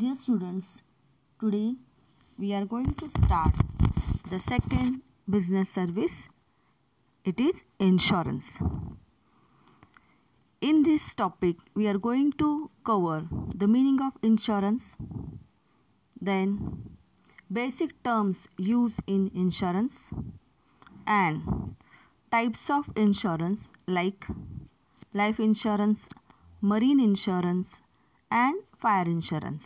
Dear students, today we are going to start the second business service. It is insurance. In this topic, we are going to cover the meaning of insurance, then basic terms used in insurance, and types of insurance like life insurance, marine insurance, and fire insurance,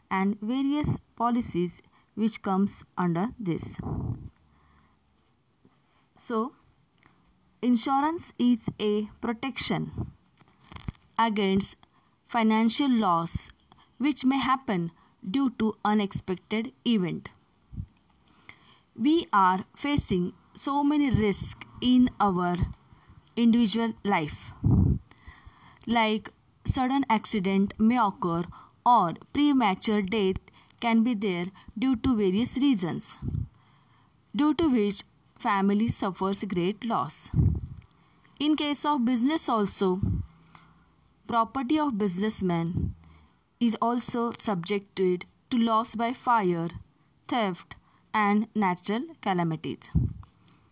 and various policies which comes under this. So, insurance is a protection against financial loss which may happen due to unexpected event. We are facing so many risks in our individual life, like sudden accident may occur or premature death can be there due to various reasons, due to which family suffers great loss. In case of business also, property of businessmen is also subjected to loss by fire, theft, and natural calamities.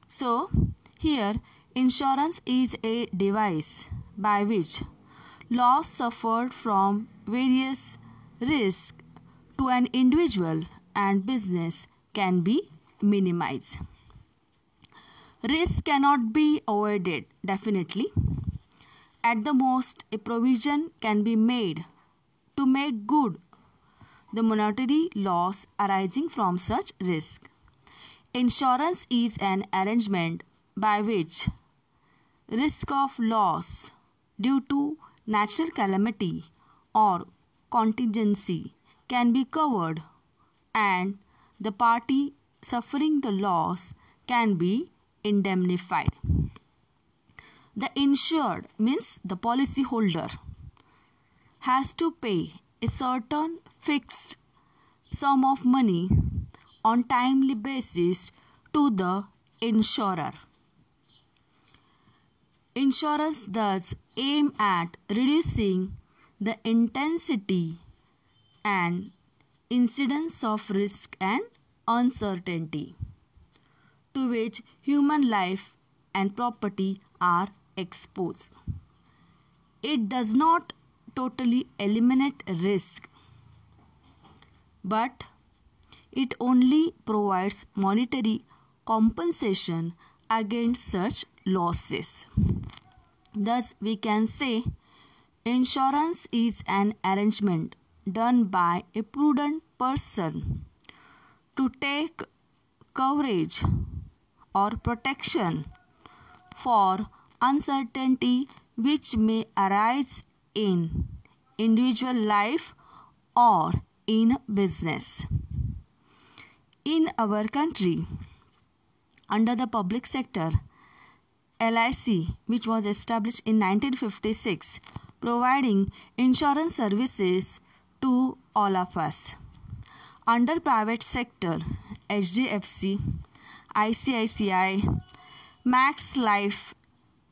So, here insurance is a device by which loss suffered from various risks to an individual and business can be minimized. Risk cannot be avoided definitely. At the most, a provision can be made to make good the monetary loss arising from such risk. Insurance is an arrangement by which risk of loss due to natural calamity or contingency can be covered, and the party suffering the loss can be indemnified. The insured means the policy holder has to pay a certain fixed sum of money on timely basis to the insurer. Insurance thus aim at reducing the intensity and incidence of risk and uncertainty to which human life and property are exposed. It does not totally eliminate risk, but it only provides monetary compensation against such losses. Thus, we can say insurance is an arrangement done by a prudent person to take coverage or protection for uncertainty which may arise in individual life or in business. In our country, under the public sector, LIC, which was established in 1956, providing insurance services to all of us. Under private sector, HDFC, ICICI, Max Life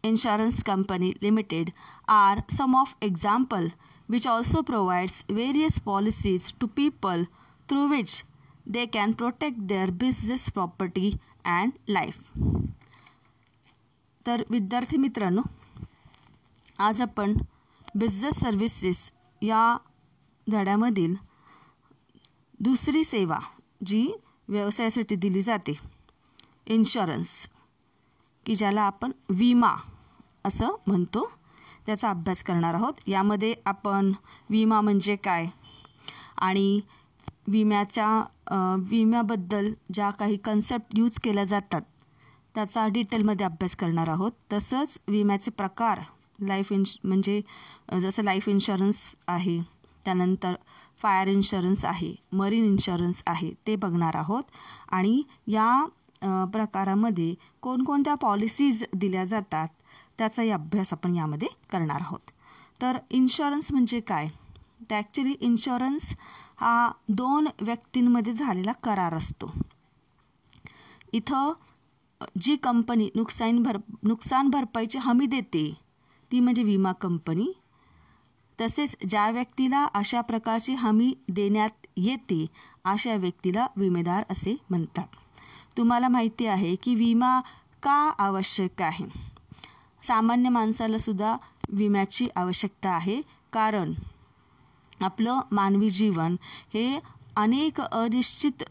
Insurance Company Limited are some of example which also provides various policies to people through which they can protect their business property and life. तर विद्यार्थी मित्रांनो, आज आपण business services या धड्यामधील दुसरी सेवा जी व्यवसायासाठी दिली जाते, इन्शुरन्स, की ज्याला आपण विमा असं म्हणतो, त्याचा अभ्यास करणार आहोत. यामध्ये आपण विमा म्हणजे काय आणि विम्याबद्दल ज्या काही कन्सेप्ट यूज केल्या जातात त्याचा डिटेलमध्ये अभ्यास करणार आहोत. तसंच विम्याचे प्रकार म्हणजे जसं लाईफ इन्शुरन्स आहे, त्यानंतर फायर इन्शुरन्स आहे, मरीन इन्शुरन्स आहे, ते बघणार आहोत. आणि या प्रकारामध्ये कोणकोणत्या पॉलिसीज दिल्या जातात त्याचाही अभ्यास आपण यामध्ये करणार आहोत. तर इन्शुरन्स म्हणजे काय? तर ॲक्च्युली इन्शुरन्स हा दोन व्यक्तींमध्ये झालेला करार असतो. इथं जी कंपनी नुकसान भरपाईची हमी देते ती म्हणजे विमा कंपनी, तसेच ज्या व्यक्तीला अशा प्रकारची हमी देण्यात येते अशा व्यक्तीला विमेदार असे म्हणतात. तुम्हाला माहिती आहे की विमा का आवश्यक आहे? सामान्य माणसाला सुद्धा विम्याची आवश्यकता आहे, कारण आपलं मानवी जीवन हे अनेक अनिश्चित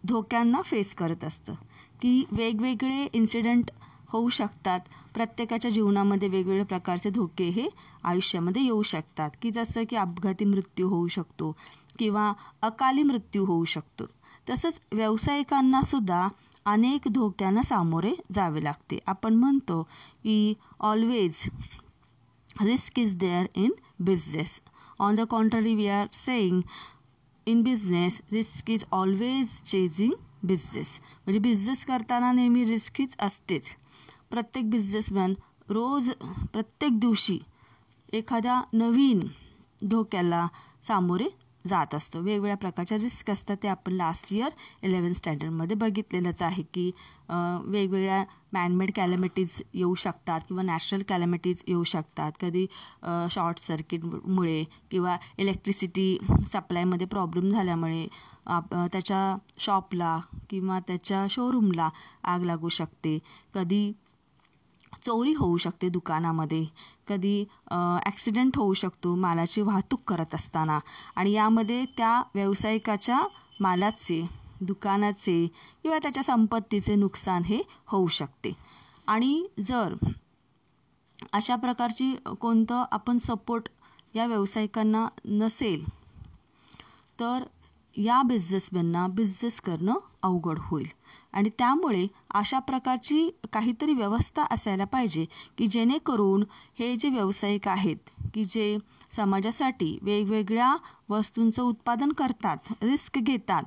धोक्यांना फेस करत असतं, की वेगवेगळे इन्सिडेंट होऊ शकतात. प्रत्येकाच्या जीवनामध्ये वेगवेगळ्या प्रकारचे धोके हे आयुष्यामध्ये येऊ शकतात, की जसं की अपघाती मृत्यू होऊ शकतो किंवा अकाली मृत्यू होऊ शकतो. तसंच व्यावसायिकांना सुद्धा अनेक धोक्यांना सामोरे जावे लागते. आपण म्हणतो की always risk is there in business. On the contrary we are saying in business risk is always chasing business. म्हणजे बिझनेस करताना नेहमी रिस्क हीच असतेच. प्रत्येक बिझनेसमॅन रोज प्रत्येक दिवशी एखाद्या नवीन धोक्याला सामोरे जात असतो. वेगवेगळ्या प्रकारच्या रिस्क असतात. ते आपण लास्ट इयर 11th स्टँडर्डमध्ये बघितलेलंच आहे की वेगवेगळ्या मॅनमेड कॅलॅमिटीज येऊ शकतात किंवा नॅचरल कॅलॅमिटीज येऊ शकतात. कधी शॉर्ट सर्किटमुळे किंवा इलेक्ट्रिसिटी सप्लायमध्ये प्रॉब्लेम झाल्यामुळे त्याच्या शॉपला किंवा त्याच्या शोरूमला आग लागू शकते. कधी चोरी होऊ शकते दुकानामध्ये, कधी ॲक्सिडेंट होऊ शकतो मालाची वाहतूक करत असताना, आणि यामध्ये त्या व्यावसायिकाच्या मालाचे, दुकानाचे किंवा त्याच्या संपत्तीचे नुकसान हे होऊ शकते. आणि जर अशा प्रकारची कोणतं आपण सपोर्ट या व्यावसायिकांना नसेल तर या बिझनेसमॅनना बिझनेस करणं अवघड होईल. आणि त्यामुळे अशा प्रकारची काहीतरी व्यवस्था असायला पाहिजे की जेणेकरून हे जे व्यावसायिक आहेत की जे समाजासाठी वेगवेगळ्या वस्तूंचं उत्पादन करतात, रिस्क घेतात,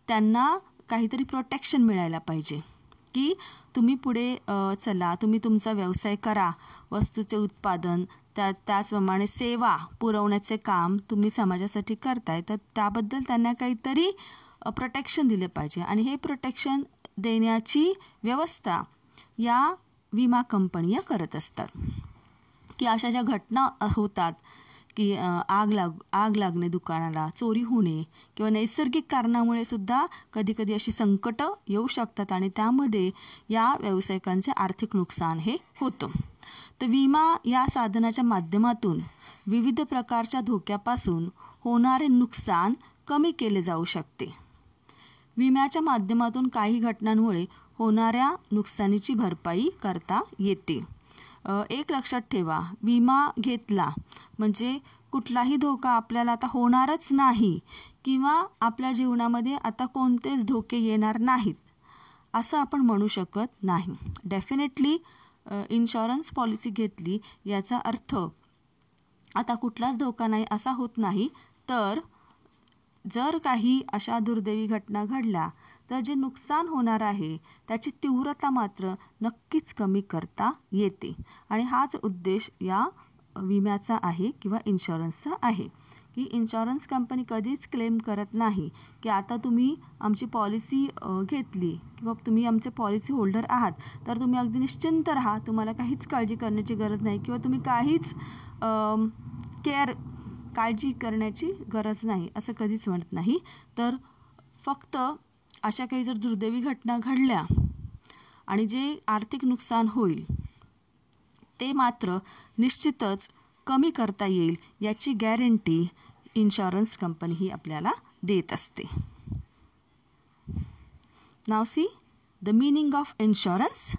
त्यांना काहीतरी प्रोटेक्शन मिळायला पाहिजे की तुम्ही पुढे चला, तुम्ही तुमचा व्यवसाय करा, वस्तूचे उत्पादन त्याचप्रमाणे सेवा पुरवण्याचे काम तुम्ही समाजासाठी करताय, तर त्याबद्दल त्यांना काहीतरी प्रोटेक्शन दिले पाहिजे. आणि हे प्रोटेक्शन देण्याची व्यवस्था या विमा कंपन्या करत असतात. की अशा ज्या घटना होतात की आग लागणे दुकानाला, चोरी होणे किंवा नैसर्गिक कारणामुळे सुद्धा कधीकधी अशी संकटं येऊ शकतात आणि त्यामध्ये या व्यावसायिकांचे आर्थिक नुकसान हे होतं. तर विमा या साधनाच्या माध्यमातून विविध प्रकारच्या धोक्यापासून होणारे नुकसान कमी केले जाऊ शकते. विम्याच्या माध्यमातून काही घटनांमुळे होणाऱ्या नुकसानीची भरपाई करता येते. एक लक्षात ठेवा, विमा घेतला म्हणजे कुठलाही धोका आपल्याला आता होणारच नाही किंवा आपल्या जीवनामध्ये आता कोणतेच धोके येणार नाहीत असं आपण म्हणू शकत नाही. डेफिनेटली इन्शुरन्स पॉलिसी घेतली याचा अर्थ आता कुठलाच धोका नाही असा होत नाही. तर जर काही अशा दुर्दैवी घटना घडल्या तर जे नुकसान होणार आहे त्याची तीव्रता मात्र नक्कीच कमी करता येते. आणि हाच उद्देश या विम्याचा आहे किंवा इन्शुरन्सचा आहे की इन्शुरन्स कंपनी कधीच क्लेम करत नाही की आता तुम्ही आमची पॉलिसी घेतली किंवा तुम्ही आमचे पॉलिसी होल्डर आहात तर तुम्ही अगदी निश्चिंत राहा, तुम्हाला काहीच काळजी करण्याची गरज नाही किंवा तुम्ही काहीच काळजी करण्याची गरज नाही असं कधीच म्हणत नाही. तर फक्त अशा काही जर दुर्दैवी घटना घडल्या आणि जे आर्थिक नुकसान होईल ते मात्र निश्चितच कमी करता येईल याची गॅरंटी इन्शुरन्स कंपनी ही आपल्याला देत असते. नाव see the meaning of insurance.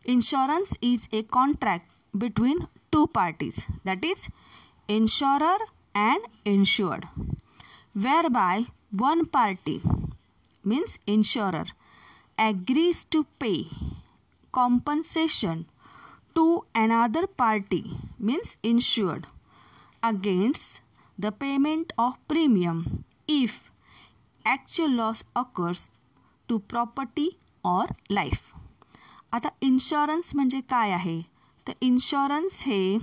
Insurance is a contract between two parties, that is insurer and insured, whereby one party means insurer agrees to pay compensation to another party means insured against the payment of premium if actual loss occurs to property or life. आता insurance म्हणजे काय आहे? तर insurance हे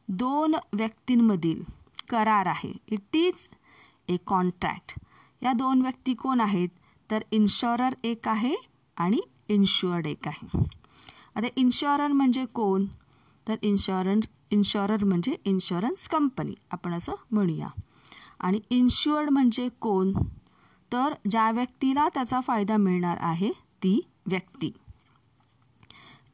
दोन व्यक्तींमधील करार आहे. It is a contract. या दोन व्यक्ती कोण आहेत? तर इन्शुरर एक आहे आणि इन्शुअर्ड एक आहे. आता इन्शुरर म्हणजे कोण? तर इन्शुरर म्हणजे इन्शुरन्स कंपनी आपण असं म्हणूया. आणि इन्शुअर्ड म्हणजे कोण, तर ज्या व्यक्तीला त्याचा फायदा मिळणार आहे ती व्यक्ती.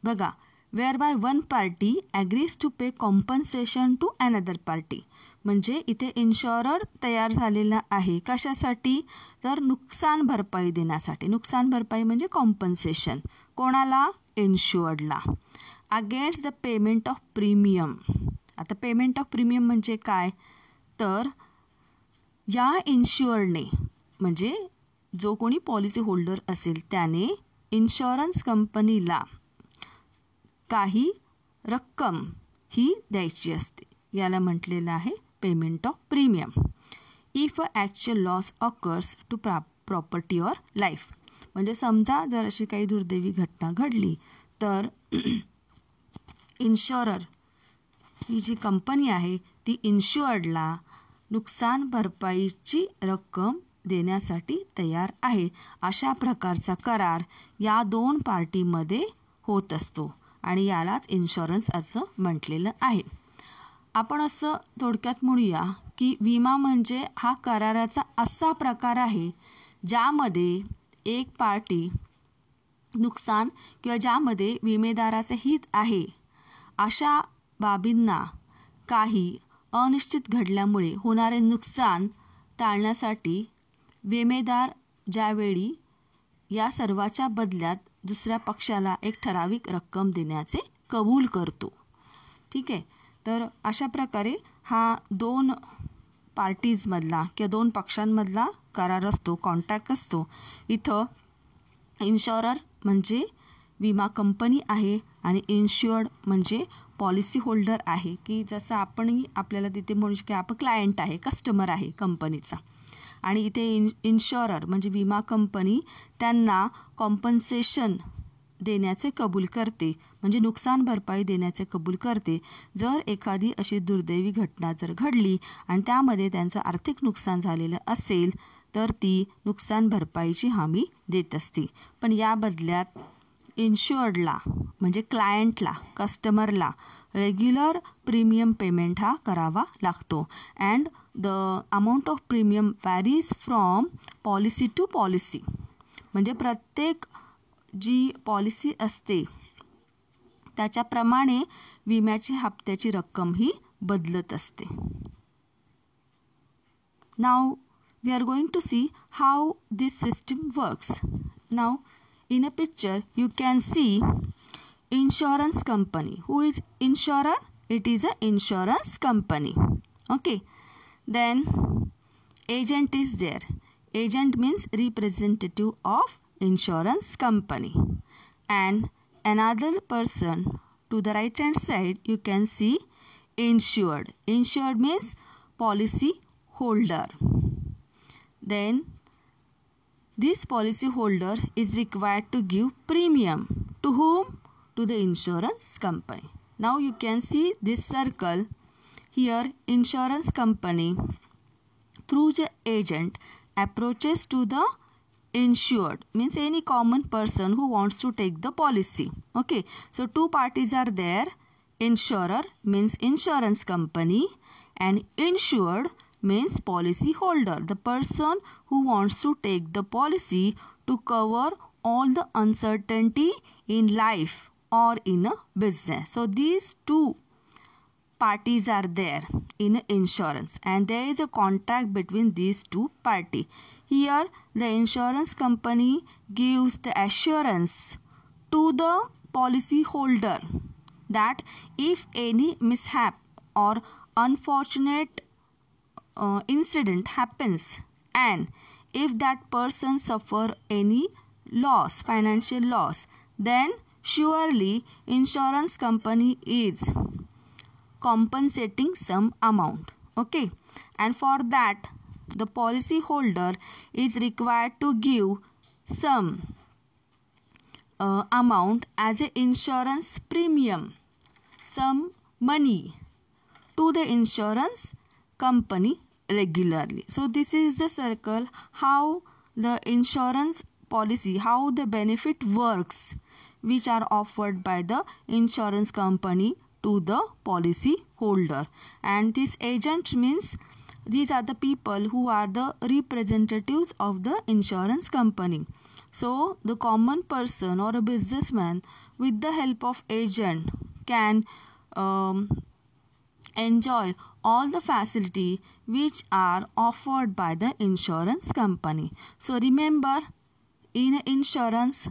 बघा, where by one party agrees to pay compensation to another party. म्हणजे इथे इन्शुरर तयार झालेला आहे कशासाठी, तर नुकसान भरपाई देण्यासाठी. नुकसान भरपाई म्हणजे कॉम्पन्सेशन. कोणाला, इन्शुअर्डला. Against the payment of premium. आता पेमेंट ऑफ प्रीमियम म्हणजे काय, तर या इन्शुअर्डने म्हणजे जो कोणी पॉलिसी होल्डर असेल त्याने इन्शुरन्स कंपनीला काही रक्कम ही द्यायची असते. याला म्हटलेलं आहे payment of premium. If a actual loss occurs to property or life. म्हणजे समजा जर अशी काही दुर्दैवी घटना घडली तर इन्शुरर ही जी कंपनी आहे ती इन्शुअर्डला नुकसान भरपाईची रक्कम देण्यासाठी तयार आहे. अशा प्रकारचा करार या दोन पार्टीमध्ये होत असतो आणि यालाच इन्शुरन्स असं म्हटलेलं आहे. आपण असं थोडक्यात म्हणूया की विमा म्हणजे हा कराराचा असा प्रकार आहे ज्यामध्ये एक पार्टी नुकसान किंवा ज्यामध्ये विमेदाराचे हित आहे अशा बाबींना काही अनिश्चित घडल्यामुळे होणारे नुकसान टाळण्यासाठी विमेदार ज्यावेळी या सर्वाच्या बदल्यात दुसऱ्या पक्षाला एक ठराविक रक्कम देण्याचे कबूल करतो. ठीक आहे, तर अशा प्रकारे हा दोन पार्टीजमधला किंवा दोन पक्षांमधला करार असतो, कॉन्ट्रॅक्ट असतो. इथं इन्शुरर म्हणजे विमा कंपनी आहे आणि इन्शुअर्ड म्हणजे पॉलिसी होल्डर आहे, की जसं आपणही आपल्याला तिथे म्हणू शकतो आपण क्लायंट आहे, कस्टमर आहे कंपनीचा. आणि इथे इन्शुरर म्हणजे विमा कंपनी त्यांना कॉम्पन्सेशन देण्याचे कबूल करते, म्हणजे नुकसान भरपाई देण्याचे कबूल करते जर एखादी अशी दुर्दैवी घटना जर घडली आणि त्यामध्ये त्यांचं आर्थिक नुकसान झालेलं असेल तर ती नुकसान भरपाईची हमी देत असते. पण या बदल्यात इन्शुअर्डला म्हणजे क्लायंटला, कस्टमरला रेग्युलर प्रीमियम पेमेंट हा करावा लागतो. And the amount of premium varies from policy to policy. म्हणजे प्रत्येक जी पॉलिसी असते त्याच्याप्रमाणे विम्याची हप्त्याची रक्कम ही बदलत असते. नाव we are going to see how this system works. Now in a picture you can see insurance company. Who is insurer? It is a insurance company. Okay, then agent is there. Agent means representative of insurance company. And another person to the right hand side you can see insured. Insured means policy holder. Then this policy holder is required to give premium to whom? To the insurance company. Now you can see this circle here. Insurance company through the agent approaches to the insured, means any common person who wants to take the policy. Okay, so two parties are there. Insurer means insurance company and insured means policy holder, the person who wants to take the policy to cover all the uncertainty in life or in a business. So these two parties are there in insurance and there is a contract between these two parties. Here the insurance company gives the assurance to the policy holder that if any mishap or unfortunate incident happens and if that person suffer any loss, financial loss, then surely insurance company is compensating some amount. Okay, and for that the policy holder is required to give some amount as a insurance premium, some money to the insurance company regularly. So this is the circle how the insurance policy, how the benefit works which are offered by the insurance company to the policy holder. And this agent means these are the people who are the representatives of the insurance company. So the common person or a businessman with the help of agent can enjoy all the facility which are offered by the insurance company. So remember, in insurance,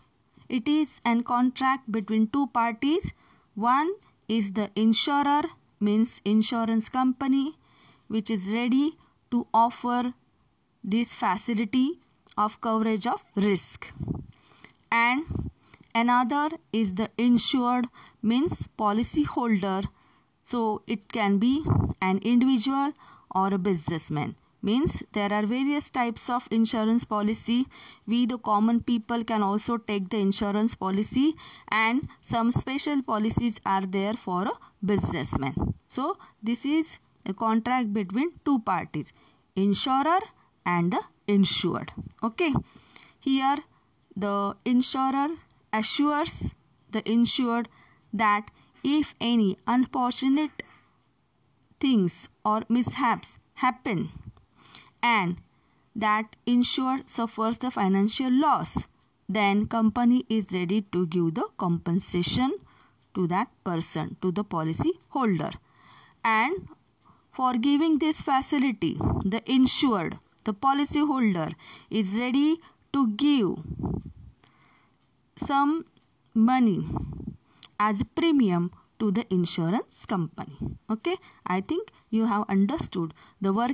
it is a contract between two parties. One is the insurer, means insurance company, which is ready to offer this facility of coverage of risk. And another is the insured, means policy holder. So it can be an individual or a businessman. Means there are various types of insurance policy. We the common people can also take the insurance policy, and some special policies are there for a businessman. So this is a contract between two parties, insurer and the insured. Okay, here the insurer assures the insured that if any unfortunate things or mishaps happen and that insured suffers the financial loss, then company is ready to give the compensation to that person, to the policy holder. And for giving this facility, the insured, the policy holder, is ready to give some money as a premium to the insurance company. Okay, I think you have understood the work